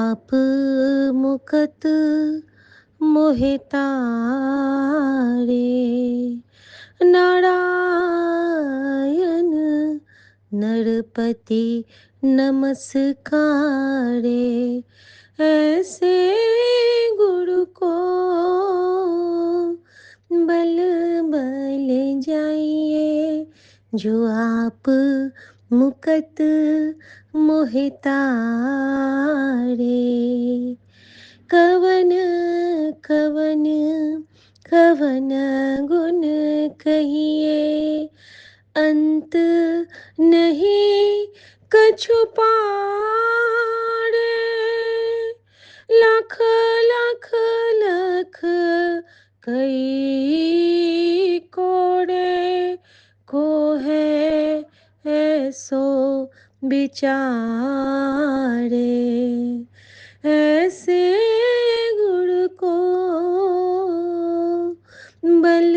आप मुकत मोहे तारे, नारायण नरपति नमस्कारे। ऐसे गुरु को बल बल जाइए, जो आप मुकत मोहे तारे। कवन कवन कवन गुण कहिए, अंत नहीं कछु पारे। लाख लाख लाख कई कोड़े, को है ऐसो विचारे। ऐसे गुरु को बल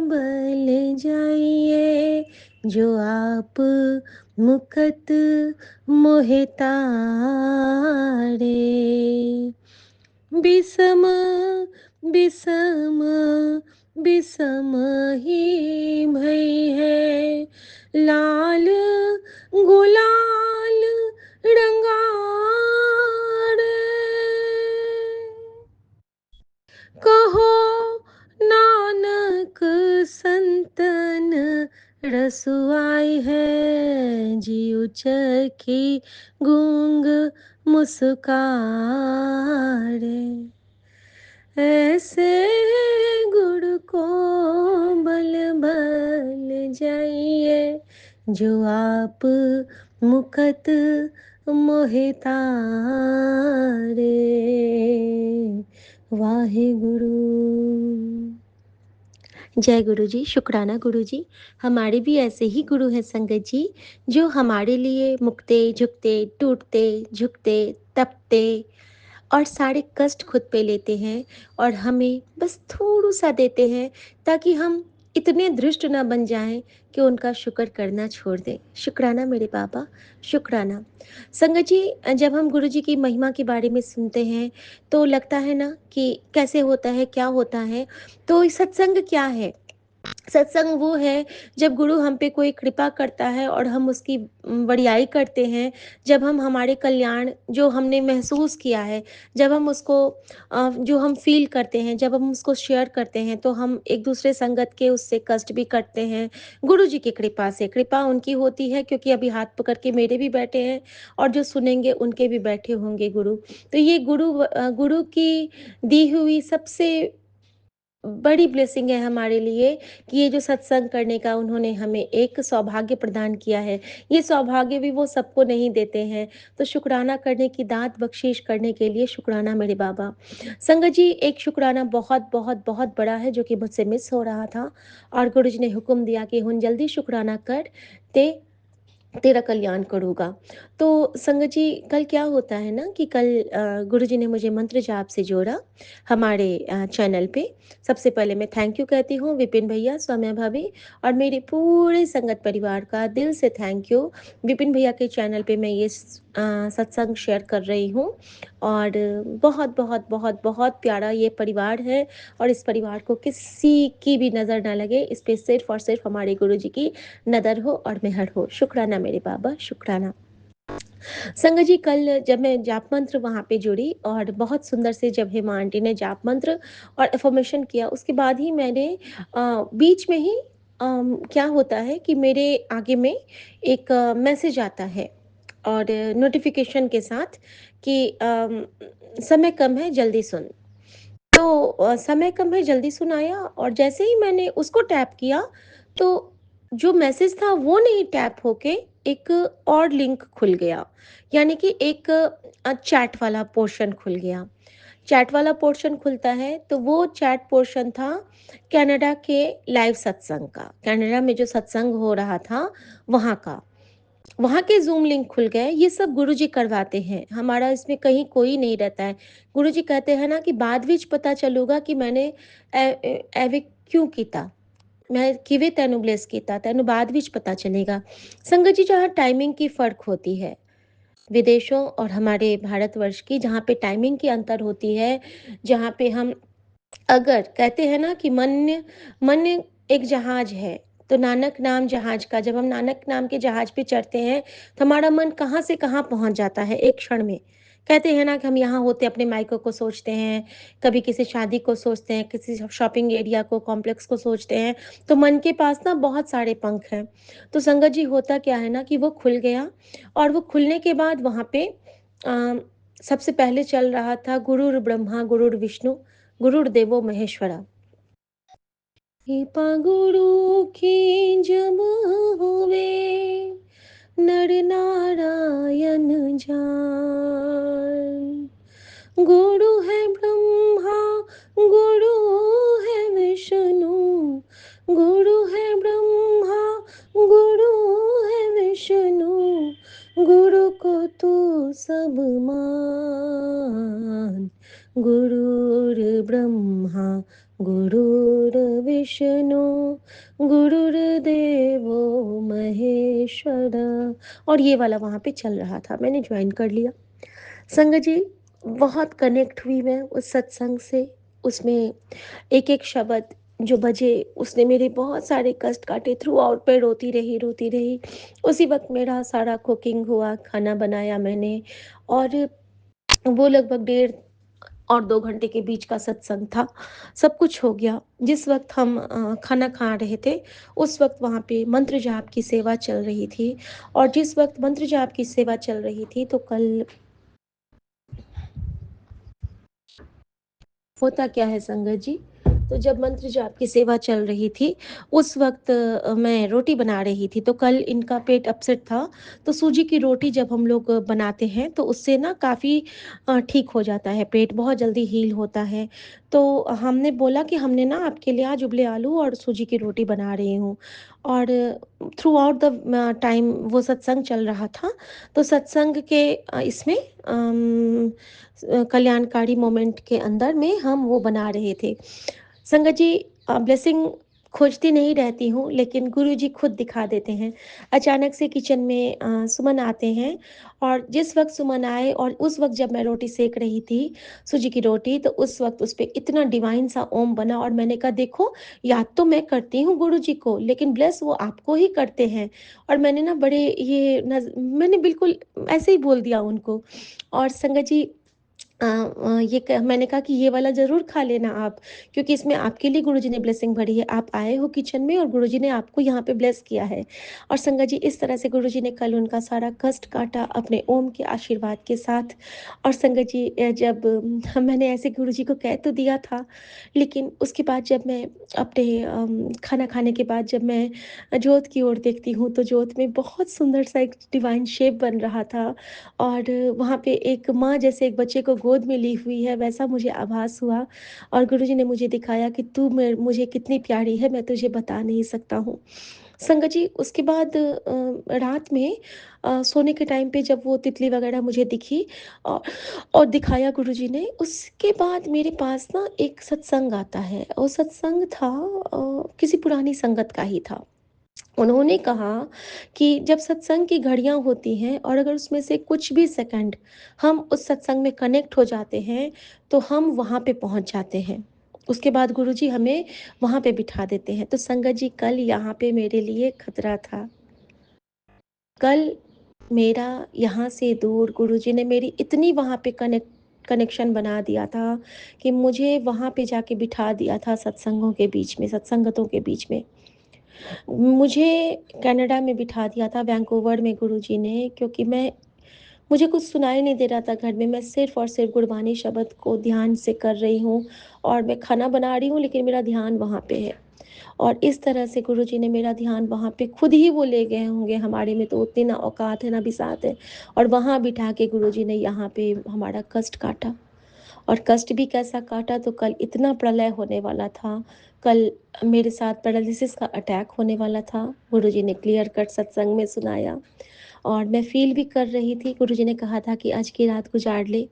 बल जाइए, जो आप मुकत मोहे तारे। बिसम बिसम बिसम ही भई है, लाल गुलाल रंगारे। कहो नानक संतन रसुआई है, जियु चखी गूंग मुस्कारे। ऐसे गुरु को बल बल जाइए, जो आप मुकत मोहे तारे। वाहे गुरु। जय गुरु जी, शुक्राना गुरु जी। हमारे भी ऐसे ही गुरु हैं संगत जी, जो हमारे लिए मुकते झुकते टूटते झुकते तपते और सारे कष्ट खुद पे लेते हैं, और हमें बस थोड़ा सा देते हैं, ताकि हम इतने दृष्ट ना बन जाएं कि उनका शुक्र करना छोड़ दें। शुक्राना मेरे बाबा, शुक्राना। संगत जी, जब हम गुरु जी की महिमा के बारे में सुनते हैं तो लगता है ना कि कैसे होता है, क्या होता है। तो सत्संग क्या है? सत्संग वो है जब गुरु हम पे कोई कृपा करता है और हम उसकी बड़ाई करते हैं, जब हम हमारे कल्याण जो हमने महसूस किया है, जब हम उसको जो हम फील करते हैं, जब हम उसको शेयर करते हैं, तो हम एक दूसरे संगत के उससे कष्ट भी करते हैं गुरु जी की कृपा से। कृपा उनकी होती है क्योंकि अभी हाथ पकड़ के मेरे भी बैठे हैं, और जो सुनेंगे उनके भी बैठे होंगे गुरु। तो ये गुरु की दी हुई सबसे बड़ी ब्लेसिंग है हमारे लिए कि ये जो सत्संग करने का उन्होंने हमें एक सौभाग्य प्रदान किया है। ये सौभाग्य भी वो सबको नहीं देते हैं, तो शुक्राना करने की दात बख्शीश करने के लिए शुक्राना मेरे बाबा। संगत जी, एक शुक्राना बहुत बहुत बहुत बड़ा है जो कि मुझसे मिस हो रहा था, और गुरु जी ने हुक्म दिया कि हुन जल्दी शुक्राना कर ते, तेरा कल्याण करूँगा। तो संगत जी, कल क्या होता है ना कि कल गुरुजी ने मुझे मंत्र जाप से जोड़ा हमारे चैनल पे। सबसे पहले मैं थैंक यू कहती हूँ विपिन भैया, सौम्या भाभी और मेरे पूरे संगत परिवार का दिल से थैंक यू। विपिन भैया के चैनल पे मैं ये सत्संग शेयर कर रही हूँ, और बहुत बहुत बहुत बहुत प्यारा ये परिवार है, और इस परिवार को किसी की भी नज़र ना लगे, इस पे सिर्फ और सिर्फ हमारे गुरुजी की नदर हो और मेहर हो। शुक्राना मेरे बाबा, शुक्राना। संगत जी, कल जब मैं जाप मंत्र वहाँ पे जुड़ी, और बहुत सुंदर से जब हेमा आंटी ने जाप मंत्र और अफर्मेशन किया, उसके बाद ही मैंने बीच में ही क्या होता है कि मेरे आगे में एक मैसेज आता है, और नोटिफिकेशन के साथ कि समय कम है, जल्दी सुन। तो समय कम है, जल्दी सुन आया, और जैसे ही मैंने उसको टैप किया, तो जो मैसेज था वो नहीं टैप होके एक और लिंक खुल गया, यानी कि एक चैट वाला पोर्शन खुल गया। चैट वाला पोर्शन खुलता है तो वो चैट पोर्शन था कनाडा के लाइव सत्संग का, कनाडा में जो सत्संग हो रहा था वहाँ का। वहाँ के ज़ूम लिंक खुल गए। ये सब गुरुजी करवाते हैं, हमारा इसमें कहीं कोई नहीं रहता है। गुरुजी कहते हैं ना कि बाद विच पता चलूगा कि मैंने एवे क्यों कीता, मैं किवे तेनु ब्लेस कीता, तेनु बाद विच पता चलेगा। संगत जी, जहाँ टाइमिंग की फ़र्क होती है, विदेशों और हमारे भारतवर्ष की, जहाँ पे टाइमिंग की अंतर होती है, जहाँ पे हम अगर कहते हैं ना कि मन एक जहाज है, तो नानक नाम जहाज का, जब हम नानक नाम के जहाज पे चढ़ते हैं, तो हमारा मन कहाँ से कहाँ पहुँच जाता है एक क्षण में। कहते हैं ना कि हम यहाँ होते अपने मायकों को सोचते हैं, कभी किसी शादी को सोचते हैं, किसी शॉपिंग एरिया को, कॉम्प्लेक्स को सोचते हैं, तो मन के पास ना बहुत सारे पंख हैं। तो संगत जी होता क्या है ना कि वो खुल गया, और वो खुलने के बाद वहाँ पे अ, सबसे पहले चल रहा था गुरुर् ब्रह्मा गुरुर्विष्णु गुरुर्देवो महेश्वरा। कृपा गुरु की जब हुए, नर नारायण जान। गुरु है ब्रह्मा, गुरु है विष्णु, गुरु है ब्रह्मा, गुरु है विष्णु, गुरु को तू सब मान। गुरुर्ब्रह्मा गुरुर्विष्णु गुरुर्देवो महेश्वरा। और ये वाला वहाँ पे चल रहा था, मैंने ज्वाइन कर लिया। संगत जी, बहुत कनेक्ट हुई मैं उस सत्संग से। उसमें एक-एक शब्द जो बजे, उसने मेरे बहुत सारे कष्ट काटे। थ्रू आउट मैं रोती रही, रोती रही। उसी वक़्त मेरा सारा कुकिंग हुआ, खाना बनाया मैंने, और वो लगभग डेढ़ और 2 घंटे के बीच का सत्संग था। सब कुछ हो गया। जिस वक़्त हम खाना खा रहे थे, उस वक़्त वहाँ पे मंत्र जाप की सेवा चल रही थी, और जिस वक़्त मंत्र जाप की सेवा चल रही थी, तो कल होता क्या है संगत जी, तो जब मंत्र जाप की सेवा चल रही थी, उस वक़्त मैं रोटी बना रही थी, तो कल इनका पेट अपसेट था, तो सूजी की रोटी जब हम लोग बनाते हैं, तो उससे ना काफ़ी ठीक हो जाता है, पेट बहुत जल्दी हील होता है। तो हमने बोला कि हमने ना आपके लिए आज उबले आलू और सूजी की रोटी बना रही हूँ, और थ्रू आउट द टाइम वो सत्संग चल रहा था, तो सत्संग के इसमें कल्याणकारी मोमेंट के अंदर में हम वो बना रहे थे। संगत जी, ब्लेसिंग खोजती नहीं रहती हूँ, लेकिन गुरुजी खुद दिखा देते हैं। अचानक से किचन में सुमन आते हैं, और जिस वक़्त सुमन आए और उस वक़्त जब मैं रोटी सेक रही थी, सूजी की रोटी, तो उस वक़्त उस पे इतना डिवाइन सा ओम बना, और मैंने कहा देखो, याद तो मैं करती हूँ गुरुजी को, लेकिन ब्लेस वो आपको ही करते हैं। और मैंने ना बड़े मैंने बिल्कुल ऐसे ही बोल दिया उनको। और संगत जी, ये क मैंने कहा कि ये वाला ज़रूर खा लेना आप, क्योंकि इसमें आपके लिए गुरुजी ने ब्लेसिंग भरी है। आप आए हो किचन में, और गुरुजी ने आपको यहाँ पे ब्लेस किया है। और संगत जी, इस तरह से गुरुजी ने कल उनका सारा कष्ट काटा अपने ओम के आशीर्वाद के साथ। और संगत जी, जब मैंने ऐसे गुरुजी को कह तो दिया था, लेकिन उसके बाद जब मैं अपने खाना खाने के बाद जब मैं जोत की ओर देखती हूँ, तो जोत में बहुत सुंदर सा एक डिवाइन शेप बन रहा था, और वहाँ पे एक माँ जैसे एक बच्चे को गोद में ली हुई है, वैसा मुझे आभास हुआ। और गुरुजी ने मुझे दिखाया कि तू मुझे कितनी प्यारी है, मैं तुझे बता नहीं सकता हूँ। संगत जी, उसके बाद रात में सोने के टाइम पे जब वो तितली वगैरह मुझे दिखी, और दिखाया गुरुजी ने, उसके बाद मेरे पास ना एक सत्संग आता है, और सत्संग था किसी पुरानी संगत का ही था। उन्होंने कहा कि जब सत्संग की घड़ियाँ होती हैं, और अगर उसमें से कुछ भी सेकंड हम उस सत्संग में कनेक्ट हो जाते हैं, तो हम वहाँ पे पहुँच जाते हैं। उसके बाद गुरुजी हमें वहाँ पे बिठा देते हैं। तो संगत जी, कल यहाँ पे मेरे लिए खतरा था। कल मेरा यहाँ से दूर गुरुजी ने मेरी इतनी वहाँ पे कनेक्शन बना दिया था, कि मुझे वहाँ पे जाके बिठा दिया था सत्संगों के बीच में, सत्संगतों के बीच में। मुझे कनाडा में बिठा दिया था, वैंकूवर में गुरुजी ने, क्योंकि मुझे कुछ सुनाई नहीं दे रहा था घर में। मैं सिर्फ़ और सिर्फ़ गुरबानी शब्द को ध्यान से कर रही हूँ, और मैं खाना बना रही हूँ, लेकिन मेरा ध्यान वहाँ पे है। और इस तरह से गुरुजी ने मेरा ध्यान वहाँ पे खुद ही वो ले गए होंगे, हमारे में तो उतनी ना औकात है, ना बिसात है। और वहाँ बिठा के गुरुजी ने यहाँ पे हमारा कष्ट काटा। और कष्ट भी कैसा काटा, तो कल इतना प्रलय होने वाला था, कल मेरे साथ पैरालिसिस का अटैक होने वाला था। गुरुजी ने क्लियर कट सत्संग में सुनाया, और मैं फ़ील भी कर रही थी। गुरुजी ने कहा था कि आज की रात गुजार ले,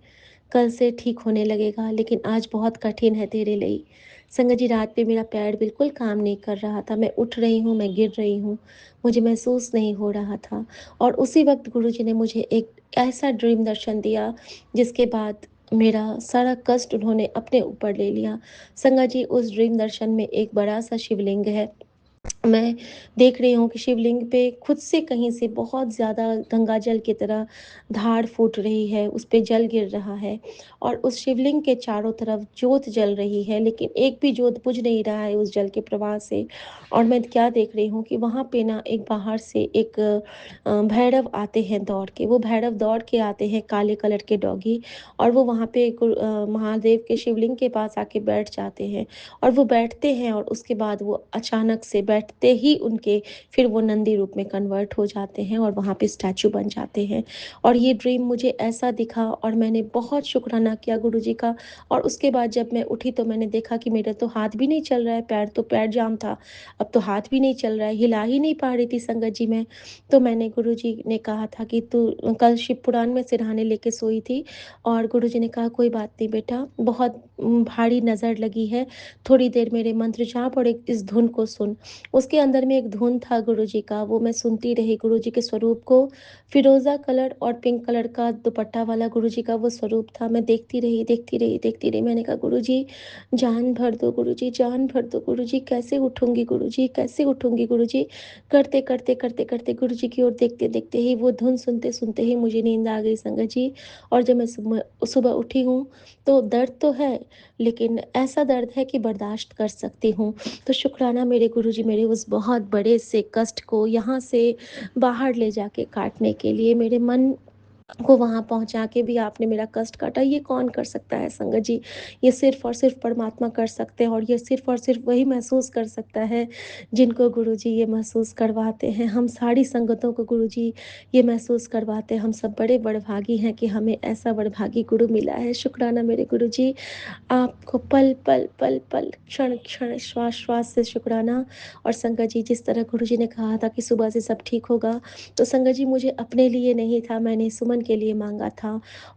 कल से ठीक होने लगेगा, लेकिन आज बहुत कठिन है तेरे लिए। संगत जी रात में मेरा पैर बिल्कुल काम नहीं कर रहा था, मैं उठ रही हूँ, मैं गिर रही हूँ, मुझे महसूस नहीं हो रहा था। और उसी वक़्त गुरुजी ने मुझे एक ऐसा ड्रीम दर्शन दिया, जिसके बाद मेरा सारा कष्ट उन्होंने अपने ऊपर ले लिया। संगत जी उस ड्रीम दर्शन में एक बड़ा-सा शिवलिंग है। मैं देख रही हूँ कि शिवलिंग पे खुद से कहीं से बहुत ज़्यादा गंगा जल की तरह धार फूट रही है, उस पे जल गिर रहा है और उस शिवलिंग के चारों तरफ जोत जल रही है, लेकिन एक भी जोत बुझ नहीं रहा है उस जल के प्रवाह से। और मैं क्या देख रही हूँ कि वहाँ पे ना एक बाहर से एक भैरव आते हैं दौड़ के, वो भैरव दौड़ के आते हैं काले कलर के डॉगी और वो वहाँ पे महादेव के शिवलिंग के पास आके बैठ जाते हैं। और वो बैठते हैं और उसके बाद वो अचानक से बैठते ही उनके फिर वो नंदी रूप में कन्वर्ट हो जाते हैं और वहाँ पे स्टैचू बन जाते हैं। और ये ड्रीम मुझे ऐसा दिखा और मैंने बहुत शुक्राना किया गुरुजी का। और उसके बाद जब मैं उठी तो मैंने देखा कि मेरा तो हाथ भी नहीं चल रहा है, पैर तो पैर जाम था, अब तो हाथ भी नहीं चल रहा है, हिला ही नहीं पा रही थी संगत जी मैं। तो मैंने गुरुजी ने कहा था कि तू कल शिव पुराण में सिरहाने लेके सोई थी और गुरुजी ने कहा कोई बात नहीं बेटा, बहुत भारी नज़र लगी है, थोड़ी देर मेरे मंत्र जाप और एक इस धुन को सुन। उसके अंदर में एक धुन था गुरुजी का, वो मैं सुनती रही गुरुजी के स्वरूप को। फिरोज़ा कलर और पिंक कलर का दुपट्टा वाला गुरुजी का वो स्वरूप था। मैं देखती रही, देखती रही, देखती रही। मैंने कहा गुरुजी जान भर दो गुरुजी, जान भर दो गुरुजी, कैसे उठूँगी गुरुजी, कैसे उठूँगी गुरुजी? करते, करते, करते, करते गुरुजी की ओर देखते, देखते ही वो धुन सुनते, सुनते ही मुझे नींद आ गई संगत जी। और जब मैं सुबह सुबह उठी हूँ, तो दर्द तो है, लेकिन ऐसा दर्द है कि बर्दाश्त कर सकती हूँ। तो शुक्राना मेरे गुरुजी मेरे उस बहुत बड़े से कष्ट को यहाँ से बाहर ले जाके काटने के लिए, मेरे मन को वहाँ पहुँचा के भी आपने मेरा कष्ट काटा। ये कौन कर सकता है संगत जी? ये सिर्फ़ और सिर्फ़ परमात्मा कर सकते हैं और ये सिर्फ़ और सिर्फ़ वही महसूस कर सकता है, जिनको गुरुजी ये महसूस करवाते हैं। हम सारी संगतों को गुरुजी ये महसूस करवाते हैं। हम सब बड़े वड़भागी हैं कि हमें ऐसा वड़भागी गुरु मिला है। शुक्राना मेरे गुरुजी। आपको पल, पल, पल, पल, क्षण, क्षण, श्वास, श्वास से शुक्राना। और संगत जी जिस तरह गुरुजी ने कहा था कि सुबह से सब ठीक होगा, तो संगत जी मुझे अपने लिए नहीं था, मैंने सुमन के लिए माँगा था।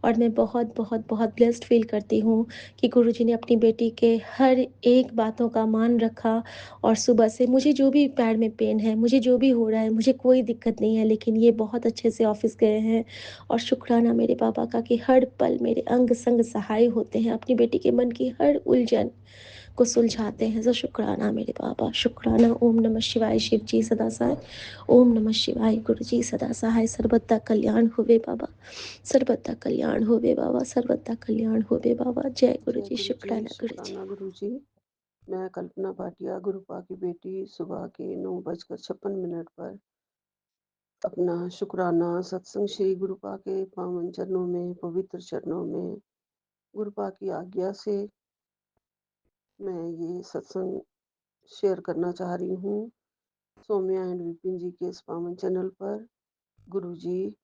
और मैं बहुत, बहुत, बहुत ब्लेस्ड फ़ील करती हूँ कि गुरुजी ने अपनी बेटी के हर एक बातों का मान रखा और सुबह से मुझे जो भी पैर में पेन है, मुझे जो भी हो रहा है, मुझे कोई दिक्कत नहीं है, लेकिन ये बहुत अच्छे से ऑफ़िस गए हैं। और शुक्राना मेरे बाबा का कि हर पल मेरे अंग-संग सहाय होते हैं, अपनी बेटी के मन की हर उलझन को सुलझाते हैं। तो शुक्राना मेरे बाबा, शुक्राना। ओम नमः शिवाय शिव जी सदा सहाय, ओम नमः शिवाय गुरु जी सदा सहाय। सर्वदा कल्याण होवे बाबा, सर्वदा कल्याण होवे बाबा, सर्वदा कल्याण होवे बाबा। जय गुरु जय जी, गुरु जी, शुक्राना गुरु जी। शुक्राना गुरु जी। मैं कल्पना भाटिया गुरुपा की बेटी सुबह के 9:56 पर अपना शुक्राना सत्संग श्री गुरुपा के पावन चरणों में, पवित्र चरणों में, गुरुपा की आज्ञा से मैं ये सत्संग शेयर करना चाह रही हूँ। सौम्या एंड विपिन जी के इस पावन चैनल पर। गुरु जी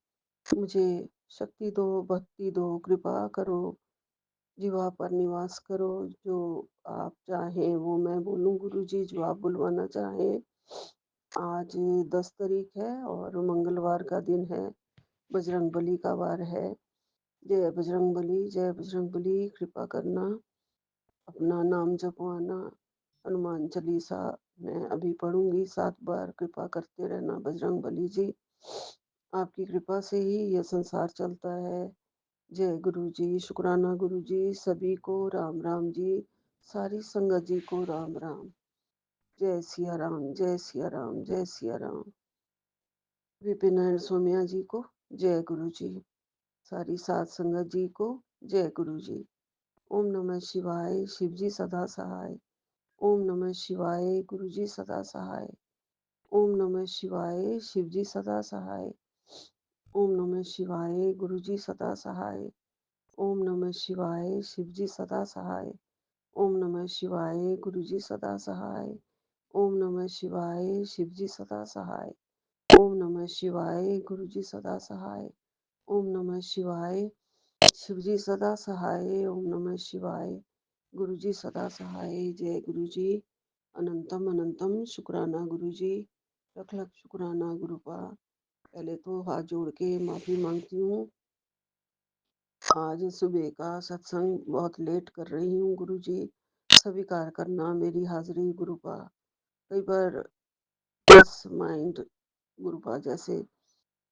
मुझे शक्ति दो, भक्ति दो, कृपा करो, जीवा पर निवास करो। जो आप चाहें वो मैं बोलूं गुरु जी, जो आप बुलवाना चाहें। आज 10 तारीख है और मंगलवार का दिन है, बजरंग बली का वार है। जय बजरंग बली, जय बजरंग बली। कृपा करना, अपना नाम जपवाना। हनुमान चालीसा मैं अभी पढ़ूंगी 7 बार। कृपा करते रहना बजरंग बली जी। आपकी कृपा से ही यह संसार चलता है। जय गुरु जी, शुक्राना गुरु जी। सभी को राम राम जी, सारी संगत जी को राम राम। जय सिया राम, जय सिया राम, जय सिया राम। विपिन एंड सोम्या जी को जय गुरु जी। सारी सात संगत जी को जय गुरु जी। ओम नमः शिवाय, शिव जी सदा सहाय। ओम नमः शिवाय, गुरु जी सदा सहाय। ओम नमः शिवाय, शिव जी सदा सहाय। ओम नमः शिवाय, गुरु जी सदा सहाय। ओम नमः शिवाय, शिव जी सदा सहाय। ओम नमः शिवाय, गुरु जी सदा सहाय। ओम नमः शिवाय, शिव जी सदा सहाय। ओम नमः शिवाय, गुरु जी सदा सहाय। ओम नमः शिवाय, शिव जी सदा सहाय। ओम नमः शिवाय, गुरु जी सदा सहाय। जय गुरु जी। अनंतम अनंतम शुक्राना गुरु जी। लख लख शुक्राना गुरुपा। पहले तो हाथ जोड़ के माफी मांगती हूँ। आज सुबह का सत्संग बहुत लेट कर रही हूँ गुरु जी। स्वीकार करना मेरी हाज़िरी गुरुपा। कई बार बस माइंड गुरुपा जैसे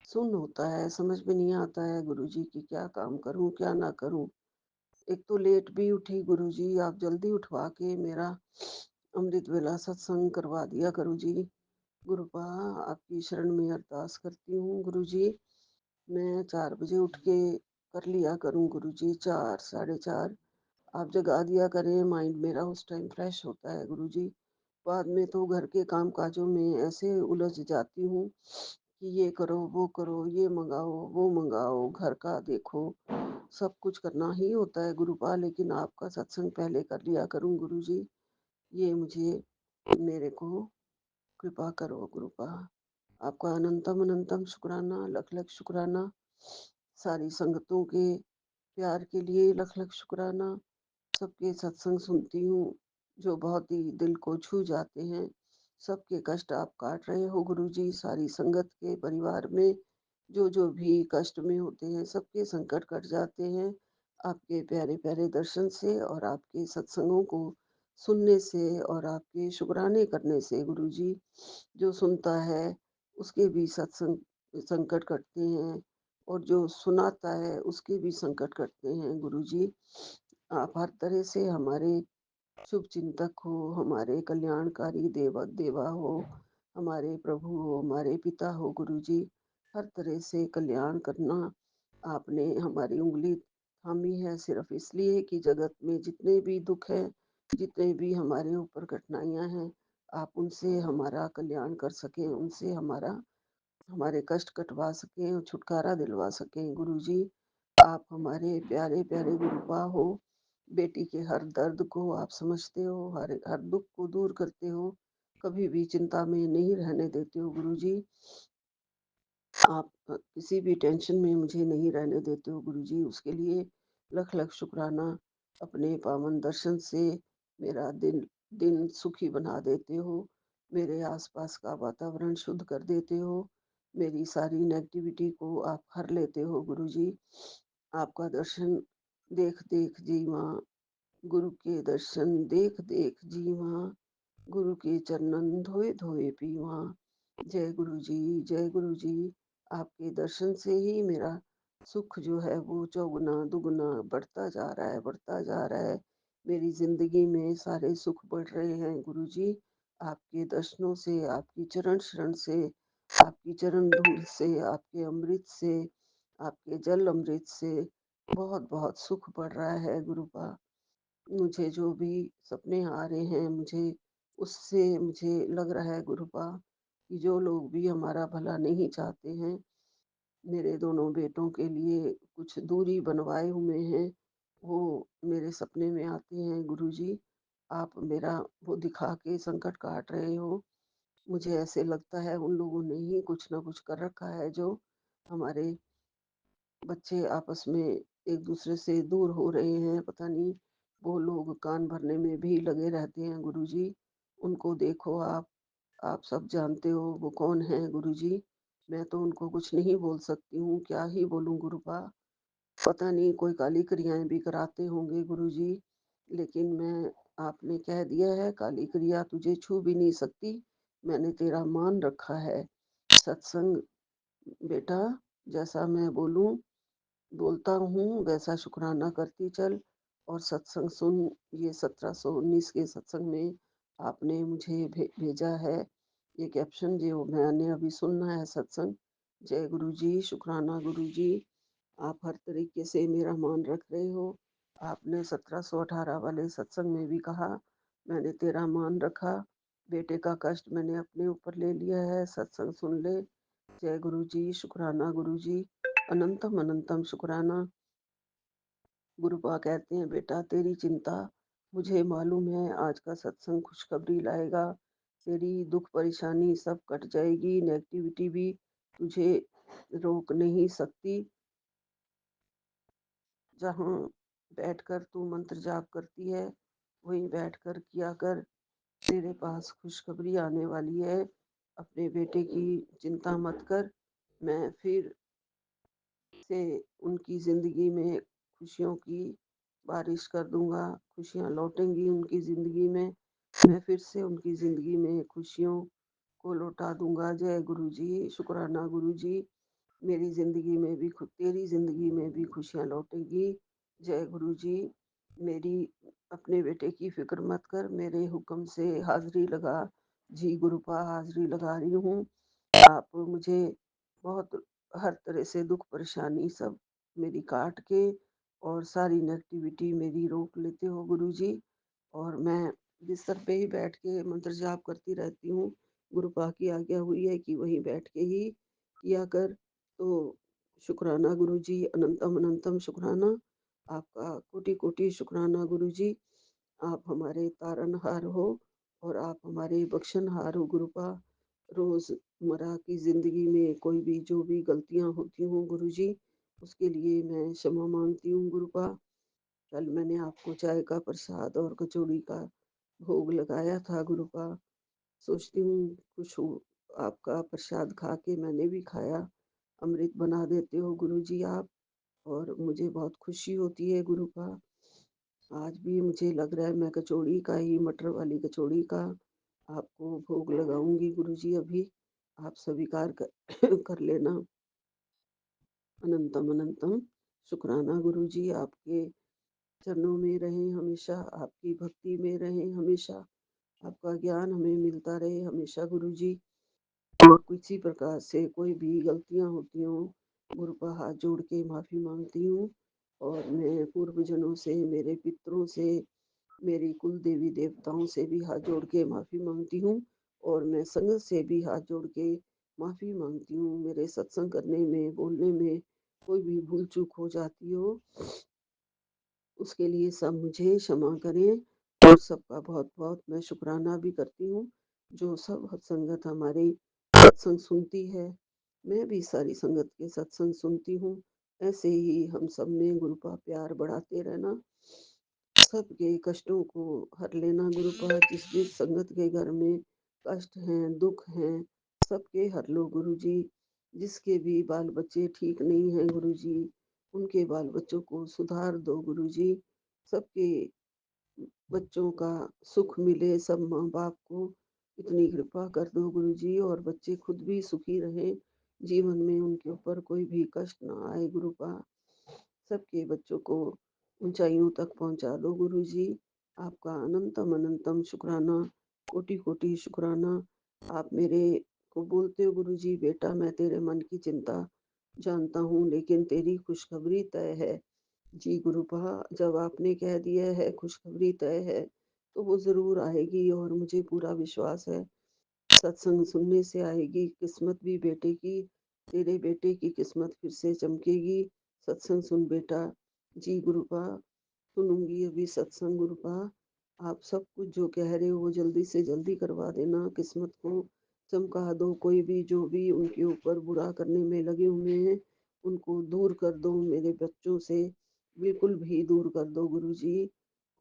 सुन्न होता है, समझ में नहीं आता है गुरुजी कि क्या काम करूँ, क्या ना करूँ। एक तो लेट भी उठी गुरुजी, आप जल्दी उठवा के मेरा अमृत वेला सत्संग करवा दिया करो जी। गुरुपा आपकी शरण में अरदास करती हूँ गुरुजी, मैं 4 बजे उठ के कर लिया करूँ गुरुजी, 4 साढ़े 4 आप जगा दिया करें, माइंड मेरा उस टाइम फ्रेश होता है गुरुजी। बाद में तो घर के काम-काजों में ऐसे उलझ जाती हूँ कि ये करो, वो करो, ये मँगाओ, वो मँगाओ, घर का देखो, सब कुछ करना ही होता है गुरुपा, लेकिन आपका सत्संग पहले कर लिया करूँ गुरुजी। ये मुझे मेरे को कृपा करो गुरुपा। आपका अनंतम अनंतम शुक्राना, लख लख शुक्राना। सारी संगतों के प्यार के लिए लख लख शुक्राना। सबके सत्संग सुनती हूँ जो बहुत ही दिल को छू जाते हैं। सबके कष्ट आप काट रहे हो गुरुजी। सारी संगत के परिवार में जो भी कष्ट में होते हैं, सबके संकट कट जाते हैं आपके प्यारे प्यारे दर्शन से और आपके सत्संगों को सुनने से और आपके शुक्राने करने से गुरुजी। जो सुनता है उसके भी सत्संग संकट कटते हैं और जो सुनाता है उसके भी संकट कटते हैं गुरुजी। आप हर तरह से हमारे शुभ चिंतक हो, हमारे कल्याणकारी देवा हो, हमारे प्रभु हो, हमारे पिता हो गुरुजी। हर तरह से कल्याण करना आपने हमारी उँगली थामी है सिर्फ़ इसलिए कि जगत में जितने भी दुःख हैं, जितने भी हमारे ऊपर कठिनाइयाँ हैं, आप उनसे हमारा कल्याण कर सकें, उनसे हमारे कष्ट कटवा सकें और छुटकारा दिलवा सकें गुरुजी। आप हमारे प्यारे-प्यारे गुरुपा हो। बेटी के हर दर्द को आप समझते हो, हर हर दुःख को दूर करते हो, कभी भी चिंता में नहीं रहने देते हो गुरुजी। आप किसी भी टेंशन में मुझे नहीं रहने देते हो गुरुजी, उसके लिए लख लख शुक्राना। अपने पावन दर्शन से मेरा दिन दिन सुखी बना देते हो, मेरे आसपास का वातावरण शुद्ध कर देते हो, मेरी सारी नेगेटिविटी को आप हर लेते हो गुरुजी। आपका दर्शन देख देख जी माँ, गुरु के दर्शन देख देख जीवा, गुरु के चरणन धोए धोए पीवा। जय गुरु जी, जय गुरु जी। आपके दर्शन से ही मेरा सुख जो है वो चौगुना दुगुना बढ़ता जा रहा है, बढ़ता जा रहा है। मेरी जिंदगी में सारे सुख बढ़ रहे हैं गुरु जी। आपके दर्शनों से, आपकी चरण शरण से, आपकी चरण धूल से, आपके अमृत से, आपके जल अमृत से बहुत बहुत सुख बढ़ रहा है गुरुपा। मुझे जो भी सपने आ रहे हैं उससे मुझे लग रहा है गुरुपा कि जो लोग भी हमारा भला नहीं चाहते हैं, मेरे दोनों बेटों के लिए कुछ दूरी बनवाए हुए हैं, वो मेरे सपने में आते हैं गुरुजी। आप मेरा वो दिखा के संकट काट रहे हो। मुझे ऐसे लगता है उन लोगों ने ही कुछ ना कुछ कर रखा है जो हमारे बच्चे आपस में एक दूसरे से दूर हो रहे हैं, पता नहीं वो लोग कान भरने में भी लगे रहते हैं गुरुजी। उनको देखो आप सब जानते हो वो कौन है गुरुजी। मैं तो उनको कुछ नहीं बोल सकती हूँ, क्या ही बोलूँ गुरुपा। पता नहीं कोई काली क्रियाएं भी कराते होंगे गुरुजी, लेकिन मैं आपने कह दिया है काली क्रिया तुझे छू भी नहीं सकती, मैंने तेरा मान रखा है। सत्संग बेटा, जैसा मैं बोलता हूँ वैसा शुक्राना करती चल और सत्संग सुन। ये 1719 के सत्संग में आपने मुझे भेजा है ये कैप्शन जो मैंने अभी सुनना है सत्संग। जय गुरु जी, शुक्राना गुरु जी। आप हर तरीके से मेरा मान रख रहे हो। आपने 1718 वाले सत्संग में भी कहा मैंने तेरा मान रखा, बेटे का कष्ट मैंने अपने ऊपर ले लिया है, सत्संग सुन ले। जय गुरु जी, शुक्राना गुरु जी, अनंतम अनंतम शुक्राना। गुरुपा कहते हैं बेटा तेरी चिंता मुझे मालूम है, आज का सत्संग खुशखबरी लाएगा, तेरी दुख परेशानी सब कट जाएगी, नेगेटिविटी भी तुझे रोक नहीं सकती। जहाँ बैठकर तू मंत्र जाप करती है वहीं बैठकर किया कर, तेरे पास खुशखबरी आने वाली है। अपने बेटे की चिंता मत कर, मैं फिर से उनकी ज़िंदगी में खुशियों की बारिश कर दूँगा, खुशियाँ लौटेंगी उनकी ज़िंदगी में। मैं फिर से उनकी ज़िंदगी में खुशियों को लौटा दूँगा। जय गुरुजी, शुक्राना गुरुजी। मेरी ज़िंदगी में भी तेरी ज़िंदगी में भी खुशियाँ लौटेगी। जय गुरुजी। मेरी अपने बेटे की फ़िक्र मत कर, मेरे हुक्म से हाज़िरी लगा। जी गुरुपा हाज़िरी लगा रही हूँ। आप मुझे बहुत हर तरह से दुःख परेशानी सब मेरी काट के और सारी नेगेटिविटी मेरी रोक लेते हो गुरुजी। और मैं बिस्तर पे ही बैठ के मंत्र जाप करती रहती हूँ। गुरुपा की आज्ञा हुई है कि वहीं बैठ के ही किया कर। तो शुक्राना गुरुजी, अनंतम अनंतम शुक्राना। आपका कोटि-कोटि शुक्राना गुरुजी। आप हमारे तारनहार हो और आप हमारे बख्शनहार हो गुरुपा। रोज़मर्रा की ज़िंदगी में कोई भी जो भी गलतियाँ होती हों गुरुजी, उसके लिए मैं क्षमा माँगती हूँ गुरुपा। कल मैंने आपको चाय का प्रसाद और कचौड़ी का भोग लगाया था गुरुपा। सोचती हूँ खुश हूँ, आपका प्रसाद खा के मैंने भी खाया। अमृत बना देते हो गुरुजी आप और मुझे बहुत खुशी होती है गुरुपा। आज भी मुझे लग रहा है मैं कचौड़ी का ही मटर वाली कचौड़ी का आपको भोग लगाऊँगी गुरुजी अभी। आप स्वीकार कर कर लेना। अनंतम अनंतम शुक्राना गुरुजी। आपके चरणों में रहें हमेशा, आपकी भक्ति में रहें हमेशा, आपका ज्ञान हमें मिलता रहे हमेशा गुरुजी। और किसी प्रकार से कोई भी गलतियाँ होती हों, गुरु का हाथ जोड़ के माफ़ी माँगती हूँ। और मैं पूर्वजनों से, मेरे पितरों से, मेरी कुल देवी देवताओं से भी हाथ जोड़ के माफ़ी माँगती हूँ। और मैं संगत से भी हाथ जोड़ के माफ़ी माँगती हूँ। मेरे सत्संग करने में, बोलने में कोई भी भूल चूक हो जाती हो, उसके लिए सब मुझे क्षमा करें। और सबका बहुत-बहुत मैं शुकराना भी करती हूँ, जो सब संगत हमारी सत्संग सुनती है। मैं भी सारी संगत के सत्संग सुनती हूँ। ऐसे ही हम सब में गुरु का प्यार बढ़ाते रहना। सबके कष्टों को हर लेना गुरुपाद। जिस जिस संगत के घर में कष्ट हैं, दुख हैं, सबके हर लो गुरुजी। जिसके भी बाल बच्चे ठीक नहीं हैं गुरुजी, उनके बाल बच्चों को सुधार दो गुरुजी। सबके बच्चों का सुख मिले, सब माँ बाप को इतनी कृपा कर दो गुरुजी। और बच्चे खुद भी सुखी रहें, जीवन में उनके ऊपर कोई भी कष्ट ना आए गुरुपा। सबके बच्चों को ऊंचाइयों तक पहुंचा दो गुरुजी। आपका अनंतम अनंतम शुक्राना, कोटि कोटि शुक्राना। आप मेरे को बोलते हो गुरुजी, बेटा मैं तेरे मन की चिंता जानता हूँ, लेकिन तेरी खुशखबरी तय है। जी गुरुपा, जब आपने कह दिया है खुशखबरी तय है, तो वो ज़रूर आएगी और मुझे पूरा विश्वास है। सत्संग सुनने से आएगी किस्मत भी बेटे की। तेरे बेटे की किस्मत फिर से चमकेगी। सत्संग सुन बेटा। जी गुरुपा, सुनूंगी अभी सत्संग गुरुपा। आप सब कुछ जो कह रहे हो वो जल्दी से जल्दी करवा देना, किस्मत को चमका दो। कोई भी जो भी उनके ऊपर बुरा करने में लगे हुए हैं, उनको दूर कर दो मेरे बच्चों से, बिल्कुल भी दूर कर दो गुरुजी।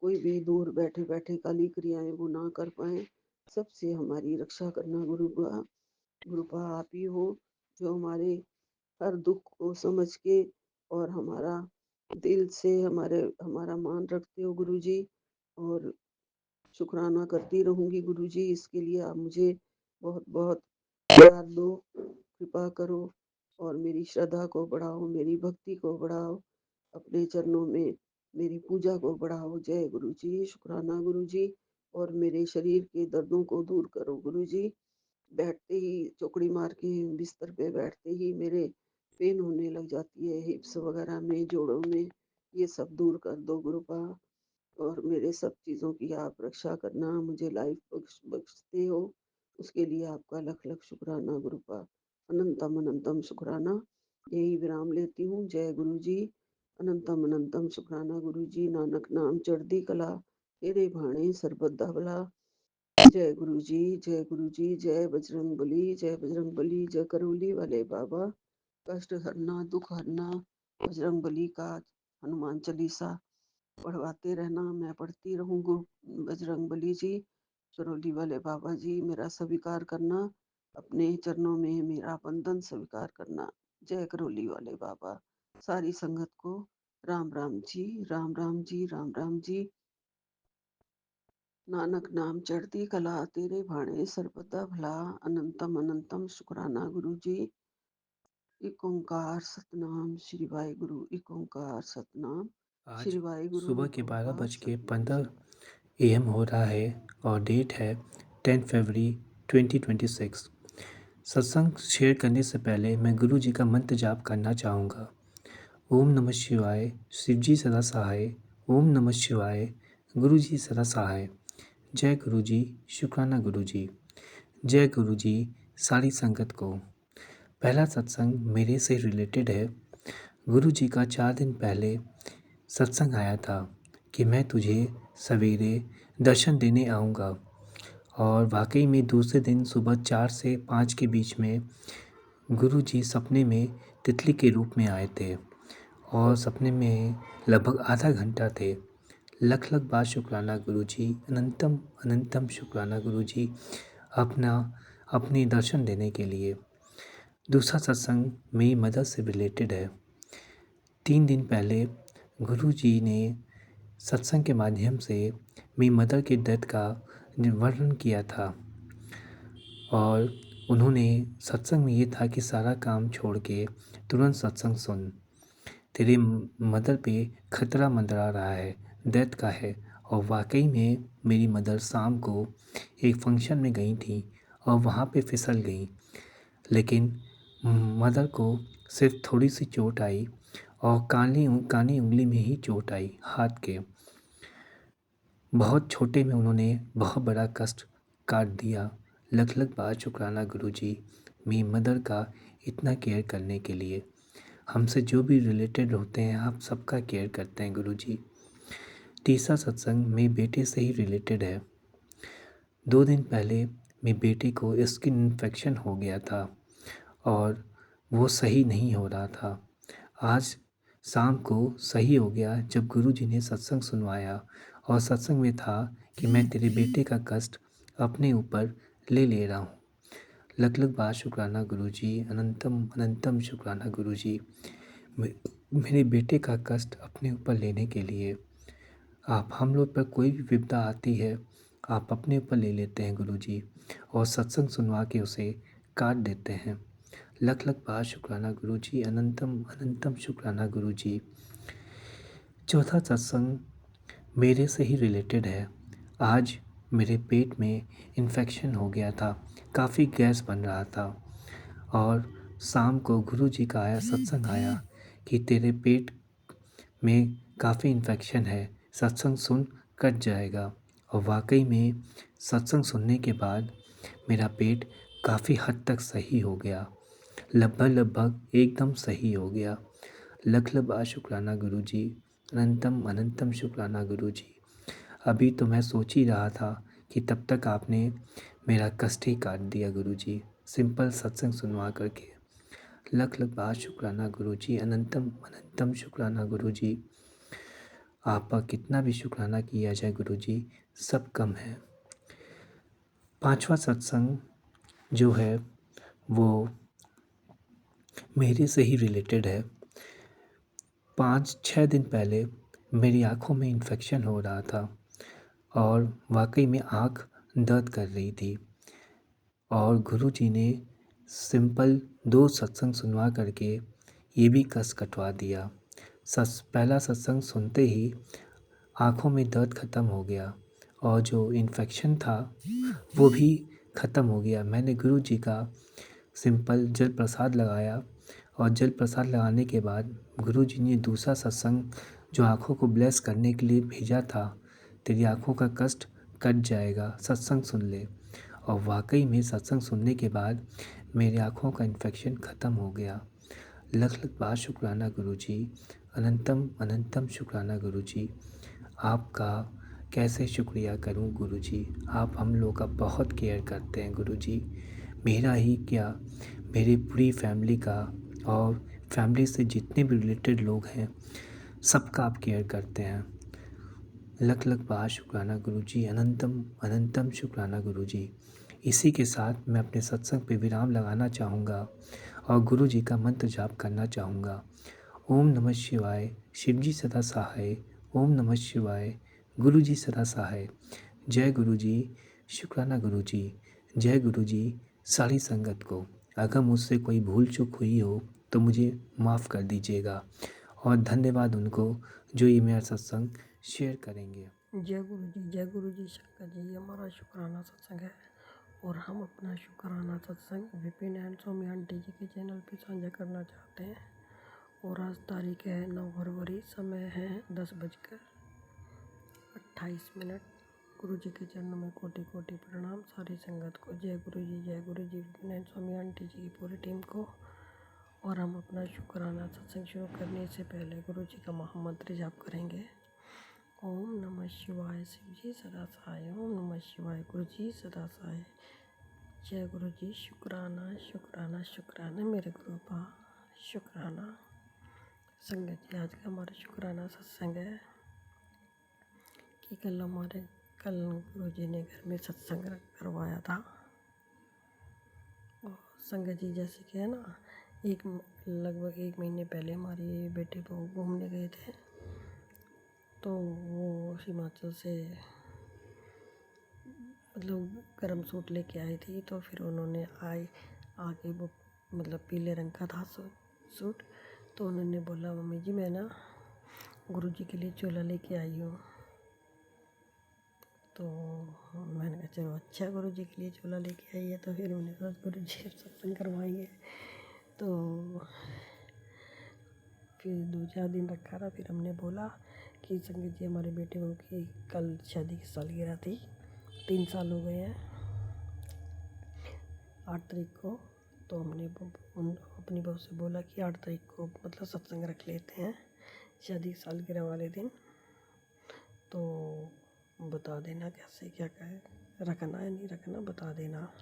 कोई भी दूर बैठे बैठे काली क्रियाएं वो ना कर पाए। सबसे हमारी रक्षा करना गुरुपा। गुरुपा आप ही हो जो हमारे हर दुख को समझ के और हमारा दिल से हमारा मान रखते हो गुरुजी। और शुक्राना करती रहूंगी गुरुजी। इसके लिए आप मुझे बहुत बहुत प्यार दो, कृपा करो और मेरी श्रद्धा को बढ़ाओ, मेरी भक्ति को बढ़ाओ, अपने चरणों में मेरी पूजा को बढ़ाओ। जय गुरुजी, शुक्राना गुरुजी। और मेरे शरीर के दर्दों को दूर करो गुरुजी। बैठते ही चौकड़ी मार के बिस्तर पे बैठते ही मेरे पेन होने लग जाती है, हिप्स वगैरह में, जोड़ों में। ये सब दूर कर दो गुरुपा। और मेरे सब चीज़ों की आप रक्षा करना, मुझे लाइफ बख्शते हो, उसके लिए आपका लख लख शुक्राना गुरुपा। अनंतम अनंतम शुक्राना। यही विराम लेती हूँ। जय गुरु जी। अनंतम अनंतम शुक्राना गुरु जी। नानक नाम चढ़दी कला, तेरे भाणे सरबत भला। जय गुरु जी, जय गुरु जी। जय बजरंग बली, जय बजरंग बली, जय करौली वाले बाबा। कष्ट हरना, दुख हरना, बजरंग बली का हनुमान चालीसा पढ़वाते रहना। मैं पढ़ती रहूँ बजरंग बली जी। करौली वाले बाबा जी मेरा स्वीकार करना, अपने चरणों में मेरा बंधन स्वीकार करना। जय करौली वाले बाबा। सारी संगत को राम राम जी, राम राम जी, राम राम जी। नानक नाम चढ़ती कला तेरे भाणे सर्वदा भला। अनंतम अनंतम शुक्राना गुरु जी। एक ओंकार सतनाम श्री वाहिगुरु। एक ओंकार सतनाम आज श्री वाहिगुरु। सुबह एक के बारह ओंकार बज के सतनाम श्री। 15 AM हो रहा है और डेट है 10 फरवरी 2026। सत्संग शेयर करने से पहले मैं गुरु जी का मंत्र जाप करना चाहूँगा। ओम नमः शिवाय, शिव जी सदा सहाय। ओम नमः शिवाय, गुरु जी सदा सहाय। जय गुरु जी, शुक्राना गुरु जी। जय गुरु जी सारी संगत को। पहला सत्संग मेरे से रिलेटेड है। गुरु जी का 4 दिन पहले सत्संग आया था कि मैं तुझे सवेरे दर्शन देने आऊँगा, और वाकई में दूसरे दिन सुबह 4 से 5 के बीच में गुरु जी सपने में तितली के रूप में आए थे और सपने में लगभग आधा घंटा थे। लख लख बार शुक्राना गुरु जी, अनंतम अनंतम शुक्राना गुरु जी अपने दर्शन देने के लिए। दूसरा सत्संग मेरी मदर से रिलेटेड है। 3 दिन पहले गुरु जी ने सत्संग के माध्यम से मेरी मदर के डेथ का वर्णन किया था, और उन्होंने सत्संग में ये था कि सारा काम छोड़ के तुरंत सत्संग सुन, तेरे मदर पे खतरा मंडरा रहा है, डेथ का है। और वाकई में मेरी मदर शाम को एक फंक्शन में गई थी और वहाँ पे फिसल गई, लेकिन मदर को सिर्फ थोड़ी सी चोट आई और कानी उंगली में ही चोट आई, हाथ के। बहुत छोटे में उन्होंने बहुत बड़ा कष्ट काट दिया। लख लख बार शुक्राना गुरु जी मेरी मदर का इतना केयर करने के लिए। हमसे जो भी रिलेटेड होते हैं आप सबका केयर करते हैं गुरु जी। तीसरा सत्संग मेरे बेटे से ही रिलेटेड है। 2 दिन पहले मेरे बेटे को स्किन इन्फेक्शन हो गया था और वो सही नहीं हो रहा था। आज शाम को सही हो गया जब गुरु जी ने सत्संग सुनवाया, और सत्संग में था कि मैं तेरे बेटे का कष्ट अपने ऊपर ले रहा हूँ। लख लख बार शुक्राना गुरु जी, अनंतम अनंतम शुक्राना गुरु जी मेरे बेटे का कष्ट अपने ऊपर लेने के लिए। आप हम लोग पर कोई भी विपदा आती है आप अपने ऊपर ले लेते हैं गुरु जी, और सत्संग सुनवा के उसे काट देते हैं। लख लख बार शुक्राना गुरु जी, अनंतम अनंतम शुक्राना गुरु जी। चौथा सत्संग मेरे से ही रिलेटेड है। आज मेरे पेट में इन्फेक्शन हो गया था, काफ़ी गैस बन रहा था, और शाम को गुरु जी का सत्संग आया कि तेरे पेट में काफ़ी इन्फेक्शन है, सत्संग सुन कट जाएगा। और वाकई में सत्संग सुनने के बाद मेरा पेट काफ़ी हद तक सही हो गया, लगभग एकदम सही हो गया। लख लख बार शुक्राना गुरु जी, अनंतम अनंतम शुक्राना गुरु जी। अभी तो मैं सोच ही रहा था कि तब तक आपने मेरा कष्ट ही काट दिया गुरु जी, सिंपल सत्संग सुनवा करके। लख लख बार शुक्राना गुरु जी, अनंतम अनंतम शुक्राना गुरु जी। आपका कितना भी शुक्राना किया जाए गुरु जी, सब कम है। पांचवा सत्संग जो है वो मेरे से ही रिलेटेड है। 5-6 दिन पहले मेरी आँखों में इन्फेक्शन हो रहा था और वाकई में आँख दर्द कर रही थी, और गुरु जी ने सिंपल 2 सत्संग सुनवा करके ये भी कष्ट कटवा दिया। पहला सत्संग सुनते ही आँखों में दर्द ख़त्म हो गया और जो इन्फेक्शन था वो भी ख़त्म हो गया। मैंने गुरु जी का सिंपल जल प्रसाद लगाया, और जल प्रसाद लगाने के बाद गुरु जी ने दूसरा सत्संग जो आँखों को ब्लेस करने के लिए भेजा था, तेरी आँखों का कष्ट कट जाएगा, सत्संग सुन ले। और वाकई में सत्संग सुनने के बाद मेरी आँखों का इन्फेक्शन ख़त्म हो गया। लख लख बार शुक्राना गुरु जी, अनंतम अनंतम शुक्राना गुरु जी। आपका कैसे शुक्रिया करूं गुरु जी, आप हम लोग का बहुत केयर करते हैं गुरु जी। मेरा ही क्या, मेरी पूरी फैमिली का, और फैमिली से जितने भी रिलेटेड लोग हैं सबका आप केयर करते हैं। लख लख बार शुक्राना गुरु जी, अनंतम अनंतम शुक्राना गुरु जी। इसी के साथ मैं अपने सत्संग पे विराम लगाना चाहूँगा और गुरु जी का मंत्र जाप करना चाहूँगा। ओम नमः शिवाय, शिवजी सदा सहाय। ओम नमः शिवाय, गुरु जी सदा सहाय। जय गुरु जी, शुक्राना गुरु जी। जय गुरु जी सारी संगत को। अगर मुझसे कोई भूल चूक हुई हो तो मुझे माफ़ कर दीजिएगा, और धन्यवाद उनको जो ये मेरा सत्संग शेयर करेंगे। जय गुरु जी शंकर जी। ये हमारा शुक्राना सत्संग है और हम अपना शुक्राना सत्संग विपिन एंड सौम्य आंटी जी के चैनल पे साझा करना चाहते हैं। और आज तारीख है 9 फरवरी, समय है 10:28। गुरु जी के चरणों में कोटि कोटि प्रणाम सारी संगत को। जय गुरु जी विपिन एंड सौम्य आंटी जी की पूरी टीम को। और हम अपना शुक्राना सत्संग शुरू करने से पहले गुरु जी का महामंत्र जाप करेंगे। ओम नमः शिवाय, शिव जी सदा सहाय। ओम नमः शिवाय, गुरु जी सदा सहाय। जय गुरु जी, शुक्राना शुक्राना शुक्राना मेरे गुरु बा, शुक्राना। संगत जी, आज का हमारा शुक्राना सत्संग है कि कल गुरु जी ने घर में सत्संग करवाया था। और संगत जी, जैसे कि है ना, लगभग 1 महीने पहले हमारे बेटे बहू घूमने गए थे, तो वो हिमाचल से मतलब गर्म सूट लेके आई थी। तो फिर उन्होंने आके वो मतलब पीले रंग का था सूट। तो उन्होंने बोला, मम्मी जी मैं ना गुरुजी के लिए चोला लेके आई हूँ। तो मैंने कहा चलो अच्छा, गुरुजी के लिए चोला लेके आई है तो फिर उन्होंने कहा गुरुजी सत्संग करवाएंगे। तो फिर 2-4 दिन रखा था। फिर हमने बोला कि संगत जी, हमारे बेटे बहू की कल शादी की सालगिरह थी, 3 साल हो गए हैं 8 तारीख को। तो हमने अपनी बहू से बोला कि 8 तारीख को मतलब सत्संग रख लेते हैं शादी की सालगिरह वाले दिन, तो बता देना कैसे क्या रखना है नहीं रखना, बता देना।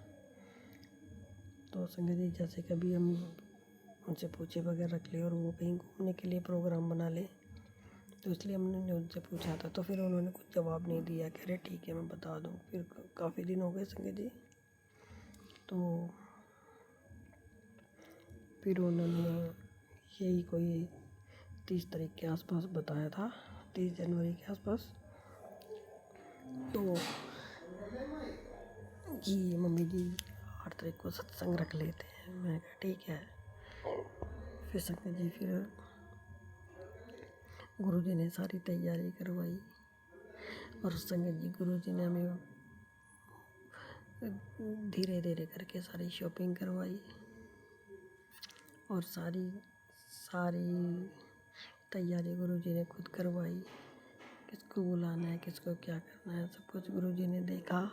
तो संगत जी, जैसे कभी हम उनसे पूछे बगैर रख ले और वो कहीं घूमने के लिए प्रोग्राम बना ले, तो इसलिए हमने उनसे पूछा था। तो फिर उन्होंने कुछ जवाब नहीं दिया, कह रहे ठीक है मैं बता दूँ। फिर काफ़ी दिन हो गए संगत जी, तो फिर उन्होंने यही कोई 30 तारीख के आसपास बताया था, 30 जनवरी के आसपास। तो कि मम्मी जी 8 तारीख को सत्संग रख लेते हैं। मैं कहा ठीक है। फिर संगत जी, फिर गुरु जी ने सारी तैयारी करवाई। और संगत जी, गुरु जी ने हमें धीरे धीरे करके सारी शॉपिंग करवाई और सारी तैयारी गुरु जी ने खुद करवाई। किसको बुलाना है, किसको क्या करना है, सब कुछ गुरु जी ने देखा।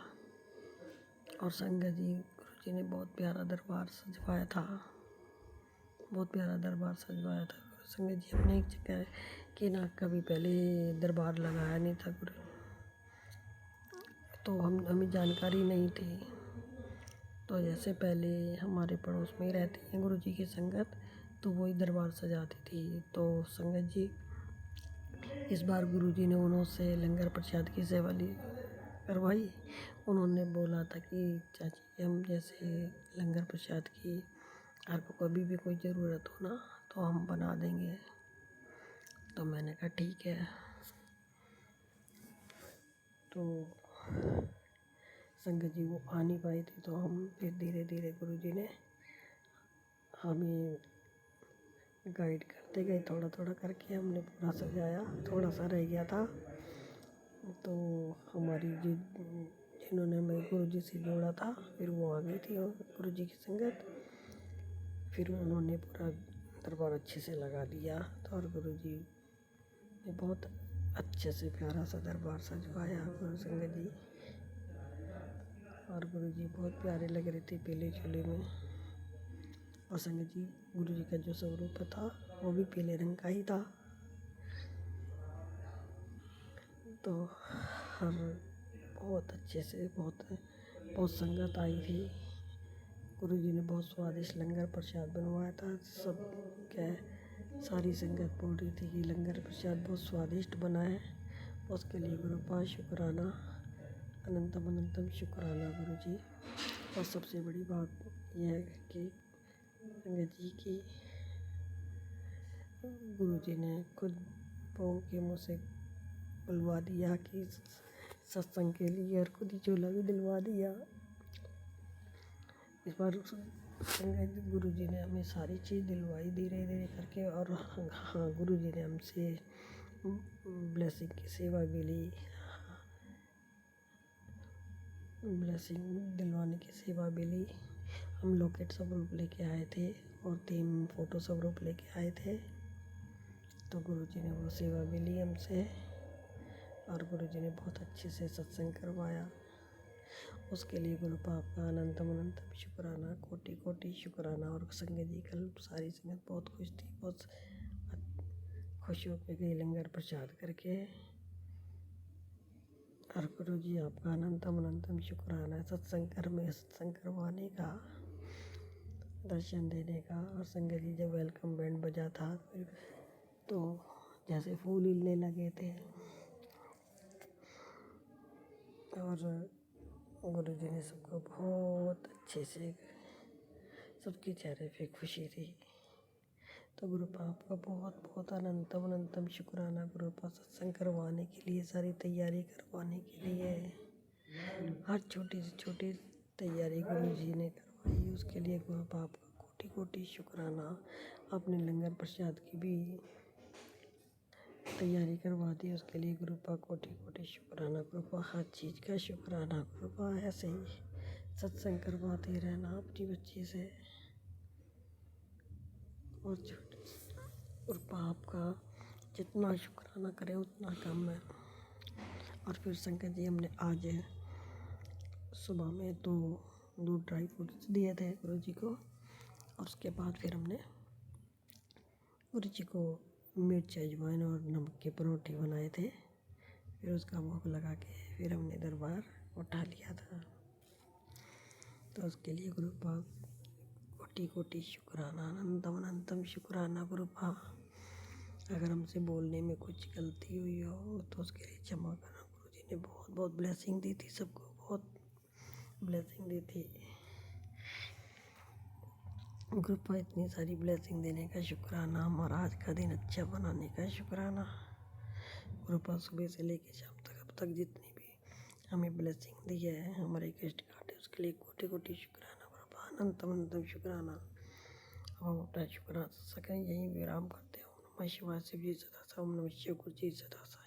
और संगत जी, गुरु जी ने बहुत प्यारा दरबार सजवाया था, बहुत प्यारा दरबार सजवाया था। संगत जी, अपने एक जगह कि ना कभी पहले दरबार लगाया नहीं था गुरु, तो हमें जानकारी नहीं थी। तो जैसे पहले हमारे पड़ोस में ही रहती हैं गुरु जी की संगत, तो वही दरबार सजाती थी। तो संगत जी, इस बार गुरु जी ने उनसे लंगर प्रसाद की सेवा करवाई। उन्होंने बोला था कि चाची, हम जैसे लंगर प्रसाद की आपको कभी भी कोई ज़रूरत हो ना तो हम बना देंगे। तो मैंने कहा ठीक है। तो संगत जी, वो आ नहीं पाई थी, तो हम फिर धीरे धीरे गुरु जी ने हमें गाइड करते गए, थोड़ा थोड़ा करके हमने पूरा सजाया। थोड़ा सा रह गया था, तो हमारी जिन्होंने हमें गुरु जी से जोड़ा था, फिर वो आ गई थी गुरु जी की संगत। फिर उन्होंने पूरा दरबार अच्छे से लगा दिया। तो और गुरु जी ने बहुत अच्छे से प्यारा सा दरबार सजवाया गुरु संगत जी। और गुरु जी बहुत प्यारे लग रहे थे पीले चोले में। और संगत जी, गुरु जी का जो स्वरूप था वो भी पीले रंग का ही था। तो हम बहुत अच्छे से बहुत संगत आई थी। गुरु जी ने बहुत स्वादिष्ट लंगर प्रसाद बनवाया था। सब क्या सारी संगत बोल रही थी कि लंगर प्रसाद बहुत स्वादिष्ट बना है। उसके लिए गुरु पास शुक्राना, अनंतम अनंतम शुक्राना गुरु जी। और सबसे बड़ी बात यह है कि संगत जी की गुरुजी ने खुद बहू के मुँह से बुलवा दिया कि सत्संग के लिए, और खुद ही झूला भी दिलवा दिया। इस बार संगत गुरुजी ने हमें सारी चीज़ दिलवाई धीरे धीरे करके। और हाँ, गुरुजी ने हमसे ब्लेसिंग की सेवा भी ली, ब्लेसिंग दिलवाने की सेवा भी ली। हम लॉकेट स्वरूप लेके आए थे और 3 फोटो स्वरूप लेके आए थे, तो गुरुजी ने वो सेवा भी ली हमसे। और गुरुजी ने बहुत अच्छे से सत्संग करवाया। उसके लिए गुरु पाप का अनंतम अनंतम शुक्राना, कोटि कोटि शुक्राना। और संगत जी कल सारी संगत बहुत खुश थी, बहुत खुश होकर गई लंगर प्रसाद करके। और गुरु जी आपका अनंतम अनंतम शुक्राना है सत्संग कर में सत्संग करवाने का, दर्शन देने का। और संगत जी जब वेलकम बैंड बजा था तो जैसे फूल हिलने लगे थे। और गुरु जी ने सबको बहुत अच्छे से, सबके चेहरे पे खुशी थी। तो गुरु पाप का बहुत बहुत अनंतम अनंतम शुक्राना गुरु पाप सत्संग करवाने के लिए, सारी तैयारी करवाने के लिए। हर छोटी से छोटी तैयारी गुरु जी ने करवाई, उसके लिए गुरु पाप का कोटि कोटि शुक्राना। अपने लंगर प्रसाद की भी तैयारी करवा दी, उसके लिए गुरु पाप कोटि कोटि शुक्राना। गुरु पाप हर चीज़ का शुक्राना। गुरु पाप ऐसे ही सत्संग करवाते रहना अपनी बच्ची से। और गुरु पाप का जितना शुक्राना करें उतना कम है। और फिर संगत जी हमने आज सुबह में दो ड्राई फ्रूट्स दिए थे गुरु जी को। और उसके बाद फिर हमने गुरु जी को मिर्च अजवाइन और नमक के परोठे बनाए थे। फिर उसका भोग लगा के फिर हमने दरबार उठा लिया था। तो उसके लिए गुरु पाप कोटि कोटि शुक्राना, अनंतम अनंतम शुक्राना गुरु पाप। अगर हमसे बोलने में कुछ गलती हुई हो तो उसके लिए क्षमा करना। गुरु जी ने बहुत बहुत ब्लेसिंग दी थी, सबको बहुत ब्लेसिंग दी थी। गुरु पाप इतनी सारी ब्लेसिंग देने का शुक्राना, हमारा आज का दिन अच्छा बनाने का शुक्राना। गुरु पाप सुबह से लेके शाम तक अब तक जितनी भी हमें ब्लेसिंग दी है, हमारे कष्ट काटे, उसके लिए कोटि कोटि शुक्राना गुरु पाप, अनंतम अनंतम शुक्राना। हम अपना शुक्राना सकें यही विराम करते हैं। ओम नमः शिवाय, शिव जी सदा सहाय, ओम नमः शिव गुरु जी सदा सहाय।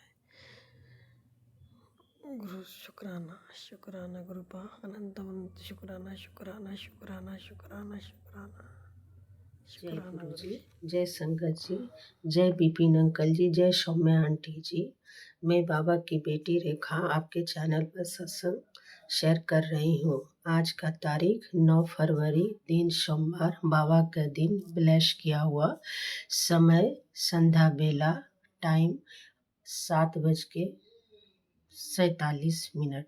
गुरु शुक्राना शुक्राना गुरु पाप, अनंतम अनंत शुक्राना शुक्राना शुक्राना शुक्राना शुक्राना जय शुक्राना गुरु गुरु जी, जी। जय संगत जी, जय बिपिन अंकल जी, जय सौम्या आंटी जी। मैं बाबा की बेटी रेखा आपके चैनल पर सत्संग शेयर कर रही हूँ। आज का तारीख 9 फरवरी, दिन सोमवार, बाबा का दिन ब्लेस किया हुआ। समय संध्या बेला, टाइम 7:47।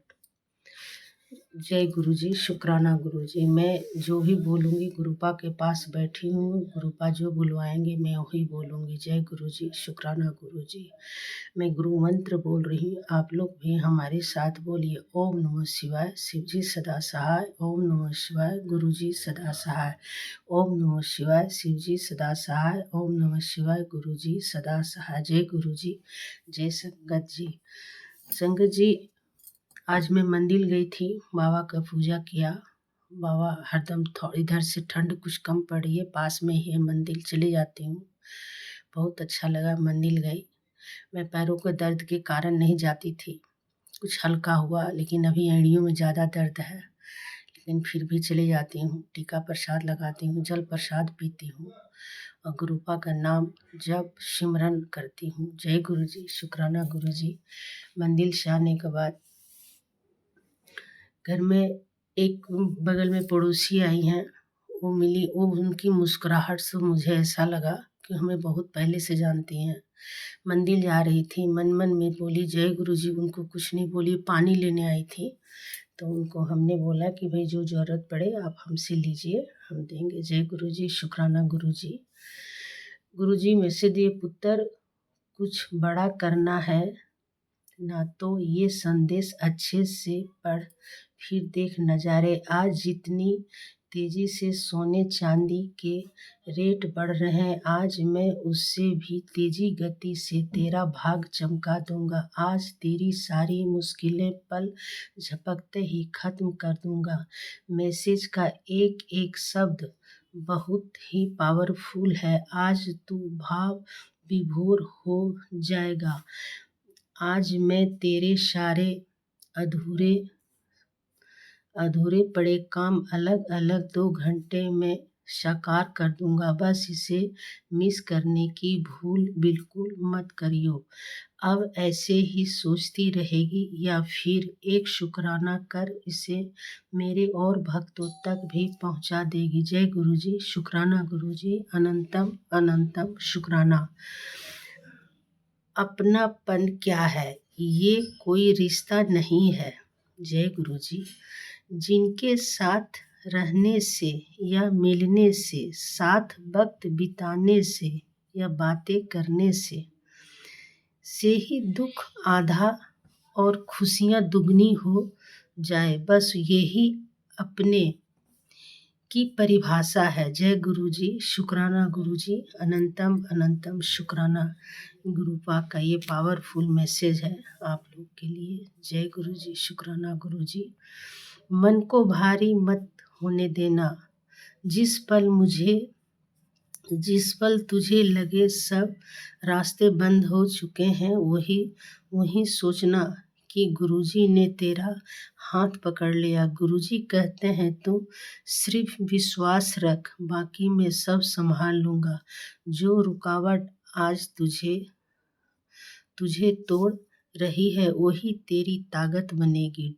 जय गुरु जी, शुक्राना गुरु जी। मैं जो भी बोलूँगी गुरुपा के पास बैठी हूँ, गुरुपा जो बुलवाएंगे मैं वही बोलूँगी। जय गुरु जी, शुक्राना गुरु जी। मैं गुरु मंत्र बोल रही हूँ, आप लोग भी हमारे साथ बोलिए। ओम नमः शिवाय, शिव जी सदा सहाय। ओम नमः शिवाय, गुरु जी सदा सहाय। ओम नमः शिवाय, शिव जी सदा सहाय। ओम नमः शिवाय, गुरु जी सदा सहाय। जय गुरु जी, जय संगत जी। संगत जी, आज मैं मंदिर गई थी, बाबा का पूजा किया। बाबा हरदम इधर से ठंड कुछ कम पड़ रही है, पास में ही है मंदिर, चले जाती हूँ। बहुत अच्छा लगा, मंदिर गई। मैं पैरों के दर्द के कारण नहीं जाती थी, कुछ हल्का हुआ, लेकिन अभी एड़ियों में ज़्यादा दर्द है, लेकिन फिर भी चले जाती हूँ। टीका प्रसाद लगाती हूँ, जल प्रसाद पीती हूँ और गुरुपा का नाम जब सिमरन करती हूँ। जय गुरु जी, शुक्राना गुरु जी। मंदिर से आने के बाद घर में एक बगल में पड़ोसी आई हैं, वो मिली। वो उनकी मुस्कुराहट से मुझे ऐसा लगा कि हमें बहुत पहले से जानती हैं। मंदिर जा रही थी, मन मन में बोली जय गुरु जी, उनको कुछ नहीं बोली, पानी लेने आई थी। तो उनको हमने बोला कि भाई जो ज़रूरत पड़े आप हमसे लीजिए, हम देंगे। जय गुरु जी, शुक्राना गुरु जी। गुरु जी में से दिए पुत्र, कुछ बड़ा करना है ना तो ये संदेश अच्छे से पढ़, फिर देख नज़ारे। आज जितनी तेजी से सोने चांदी के रेट बढ़ रहे हैं, आज मैं उससे भी तेजी गति से तेरा भाग चमका दूंगा। आज तेरी सारी मुश्किलें पल झपकते ही खत्म कर दूंगा। मैसेज का एक एक शब्द बहुत ही पावरफुल है। आज तू भाव विभोर हो जाएगा। आज मैं तेरे सारे अधूरे अधूरे पड़े काम अलग अलग 2 घंटे में साकार कर दूंगा। बस इसे मिस करने की भूल बिल्कुल मत करियो। अब ऐसे ही सोचती रहेगी या फिर एक शुक्राना कर इसे मेरे और भक्तों तक भी पहुंचा देगी। जय गुरुजी, शुक्राना गुरुजी, अनंतम अनंतम शुक्राना। अपनापन क्या है? ये कोई रिश्ता नहीं है। जय गुरुजी। जिनके साथ रहने से या मिलने से, साथ वक्त बिताने से या बातें करने से ही दुख आधा और खुशियाँ दुगनी हो जाए, बस यही अपने की परिभाषा है। जय गुरुजी, शुक्राना गुरुजी, अनंतम अनंतम शुक्राना। गुरुपा का ये पावरफुल मैसेज है आप लोग के लिए। जय गुरुजी, शुक्राना गुरुजी। मन को भारी मत होने देना। जिस पल तुझे लगे सब रास्ते बंद हो चुके हैं, वही सोचना कि गुरुजी ने तेरा हाथ पकड़ लिया। गुरुजी कहते हैं तू सिर्फ विश्वास रख, बाकी मैं सब संभाल लूँगा। जो रुकावट आज तुझे तोड़ रही है, वही तेरी ताकत बनेगी।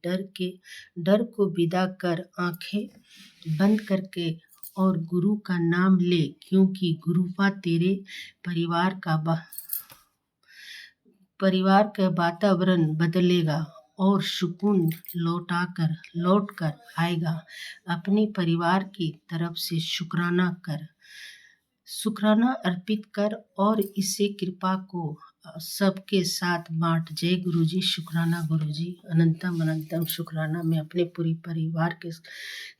डर को विदा कर, आंखें बंद करके और गुरु का नाम ले, क्योंकि गुरुपा तेरे परिवार का वातावरण बदलेगा और सुकून लौट कर आएगा। अपने परिवार की तरफ से शुक्राना अर्पित कर और इसे कृपा को सबके साथ बांट। जय गुरुजी, शुक्राना गुरुजी, अनंतम अनंतम शुक्राना। मैं अपने पूरी परिवार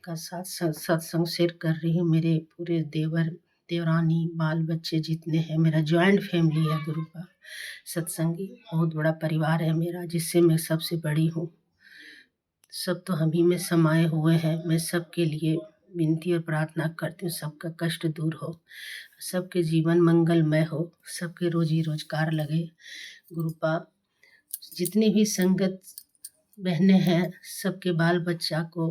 का साथ सत्संग शेयर कर रही हूँ। मेरे पूरे देवरानी बाल बच्चे जितने हैं, मेरा जॉइंट फैमिली है। गुरु का सत्संगी बहुत बड़ा परिवार है मेरा, जिससे मैं सबसे बड़ी हूँ। सब तो हम ही में समाये हुए हैं। मैं सबके लिए विनती और प्रार्थना करती हूँ, सबका कष्ट दूर हो, सबके जीवन मंगलमय हो, सबके रोजी रोजगार लगे। गुरुपा जितनी भी संगत बहनें हैं, सबके बाल बच्चा को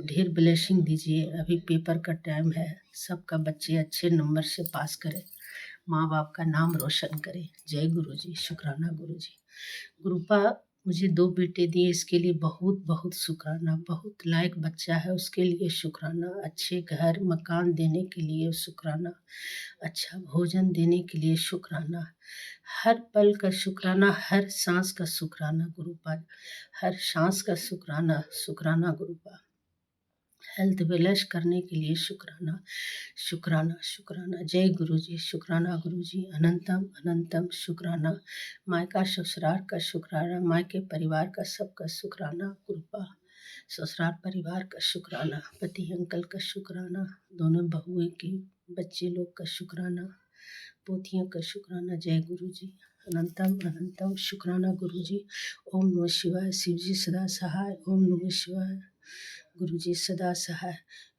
ढेर ब्लेसिंग दीजिए। अभी पेपर का टाइम है, सबका बच्चे अच्छे नंबर से पास करे, माँ बाप का नाम रोशन करे। जय गुरुजी, शुक्राना गुरुजी। गुरुपा मुझे 2 बेटे दिए, इसके लिए बहुत बहुत शुक्राना। बहुत लायक बच्चा है, उसके लिए शुक्राना। अच्छे घर मकान देने के लिए शुक्राना। अच्छा भोजन देने के लिए शुक्राना। हर पल का शुक्राना, हर सांस का शुक्राना गुरुपा, हर सांस का शुक्राना। शुक्राना गुरुपा। हेल्थ बैलेंस करने के लिए शुक्राना, शुक्राना शुक्राना। जय गुरुजी, शुक्राना गुरुजी, अनंतम अनंतम शुक्राना। मायका ससुराल का शुक्राना, मायके परिवार का सबका शुक्राना। गुरुपा ससुराल परिवार का शुक्राना, पति अंकल का शुक्राना, दोनों बहुएं के बच्चे लोग का शुक्राना, पोतियों का शुक्राना। जय गुरुजी, अनंतम अनंतम शुक्राना गुरुजी। ओम नमः शिवाय। शिवजी सदा सहाय। ओम नमः शिवाय। गुरुजी सदा सहाय।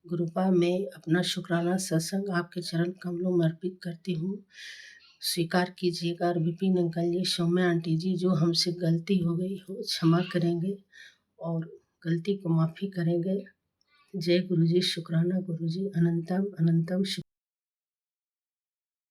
गुरुपा मैं अपना शुक्राना सत्संग आपके चरण कमलों में अर्पित करती हूँ। स्वीकार कीजिएगा। और विपिन अंकल जी, सौम्या आंटी जी, जो हमसे गलती हो गई हो क्षमा करेंगे और गलती को माफ़ी करेंगे। जय गुरुजी, शुक्राना गुरुजी, अनंतम अनंतम